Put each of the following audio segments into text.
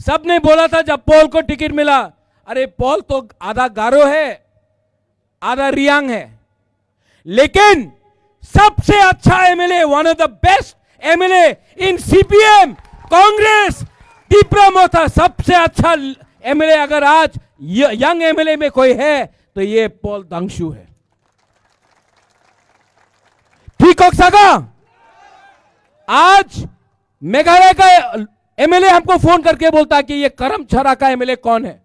सबने बोला था जब पॉल को टिकट मिला, अरे पॉल तो आधा गारो है, आधा रियांग है, लेकिन सबसे अच्छा MLA, one of the best MLA in CPM Congress Tipra Motha, सबसे अच्छा एमएलए अगर आज यंग एमएलए में कोई है तो ये पॉल दांगशू है। ठीक हो सका? आज मेघालय का एमएलए हमको फोन करके बोलता है कि ये करमछरा का एमएलए कौन है।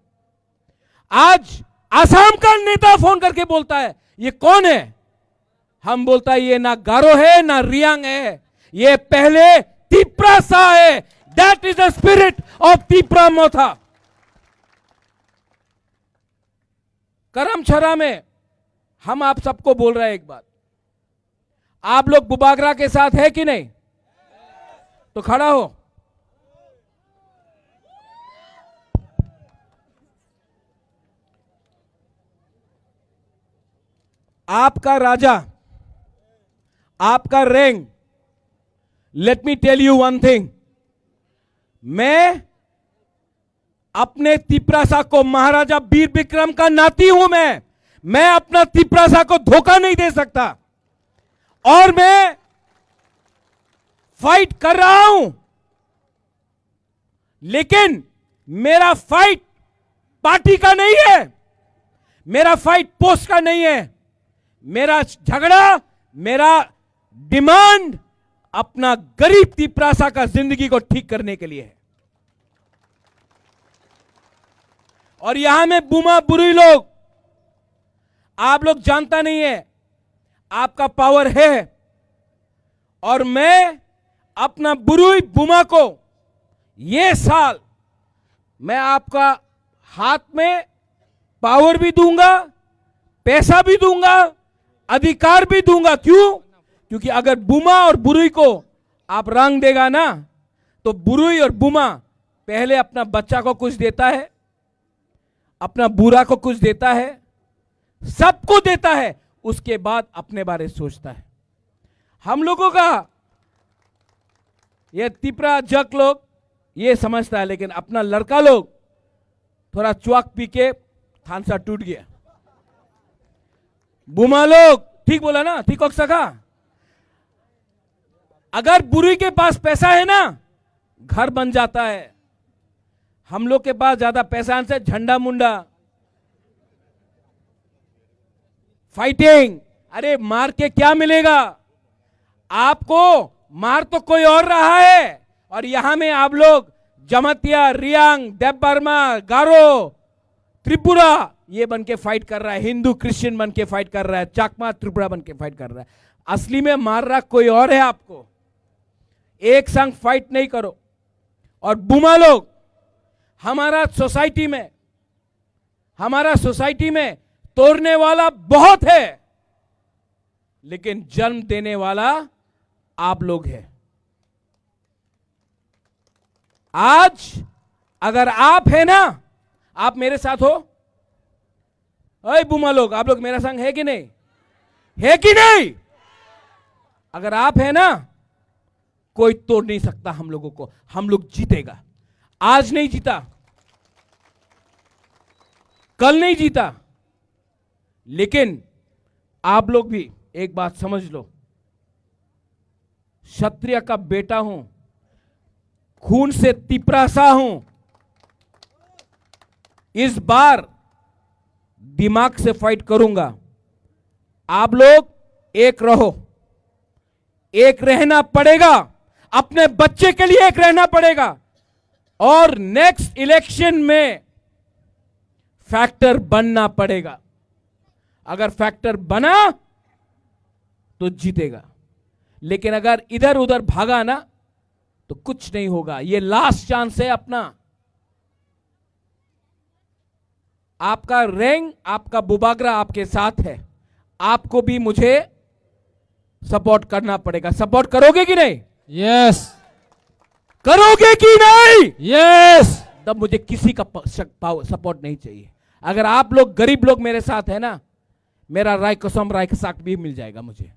आज आसाम का नेता फोन करके बोलता है ये कौन है। हम बोलता है ये ना गारो है ना रियांग है, ये पहले तिप्रा सा है। That is the spirit of Tipra Motha. Karmachhara में हम आप सबको बोल रहे हैं एक बात, आप लोग बुबागरा के साथ है कि नहीं? तो खड़ा हो। आपका राजा, आपका rank, let me tell you one thing, मैं अपने तिप्रासा को, महाराजा वीर विक्रम का नाती हूं मैं अपना तिप्रासा को धोखा नहीं दे सकता और मैं फाइट कर रहा हूं, लेकिन मेरा फाइट पार्टी का नहीं है, मेरा फाइट पोस्ट का नहीं है, मेरा झगड़ा, मेरा डिमांड अपना गरीब तिप्रासा का जिंदगी को ठीक करने के लिए है। और यहां में बुमा बुरी लोग, आप लोग जानता नहीं है आपका पावर है, और मैं अपना बुरुई बुमा को ये साल मैं आपका हाथ में पावर भी दूंगा, पैसा भी दूंगा, अधिकार भी दूंगा। क्यों? क्योंकि अगर बुमा और बुरुई को आप रंग देगा ना, तो बुरुई और बुमा पहले अपना बच्चा को कुछ देता है, अपना बुरा को कुछ देता है, सबको देता है, उसके बाद अपने बारे सोचता है। हम लोगों का ये तिप्रा जक लोग ये समझता है, लेकिन अपना लड़का लोग थोड़ा चुआक पी के थानसा टूट गया। बुमा लोग, ठीक बोला ना, ठीक हो सका? अगर बुरी के पास पैसा है ना, घर बन जाता है। हम लोग के पास ज्यादा पैसा से झंडा मुंडा, फाइटिंग, अरे मार के क्या मिलेगा आपको? मार तो कोई और रहा है, और यहां में आप लोग जमतिया, रियांग, देवबर्मा, गारो, त्रिपुरा ये बन के फाइट कर रहा है, हिंदू क्रिश्चियन बन के फाइट कर रहा है, चाकमा त्रिपुरा बन के फाइट कर रहा है। असली में मार रहा कोई और है आपको। एक संग फाइट नहीं करो। और बुमा लोग, हमारा सोसाइटी में तोड़ने वाला बहुत है, लेकिन जन्म देने वाला आप लोग हैं। आज अगर आप है ना, आप मेरे साथ हो, अरे बुमा लोग, आप लोग मेरा संग है कि नहीं? है कि नहीं? अगर आप है ना, कोई तोड़ नहीं सकता हम लोगों को। हम लोग जीतेगा। आज नहीं जीता, कल नहीं जीता, लेकिन आप लोग भी एक बात समझ लो, क्षत्रिय का बेटा हूं, खून से तिप्रासा हूं। इस बार दिमाग से फाइट करूंगा। आप लोग एक रहो, एक रहना पड़ेगा, अपने बच्चे के लिए एक रहना पड़ेगा, और नेक्स्ट इलेक्शन में फैक्टर बनना पड़ेगा। अगर फैक्टर बना तो जीतेगा, लेकिन अगर इधर उधर भागा ना तो कुछ नहीं होगा। ये लास्ट चांस है अपना। आपका रैंक, आपका बुबागरा आपके साथ है, आपको भी मुझे सपोर्ट करना पड़ेगा। सपोर्ट करोगे कि नहीं? यस। करोगे कि नहीं? यस। तब मुझे किसी का सपोर्ट नहीं चाहिए। अगर आप लोग गरीब लोग मेरे साथ है ना, मेरा राय कसम राय साक भी मिल जाएगा मुझे।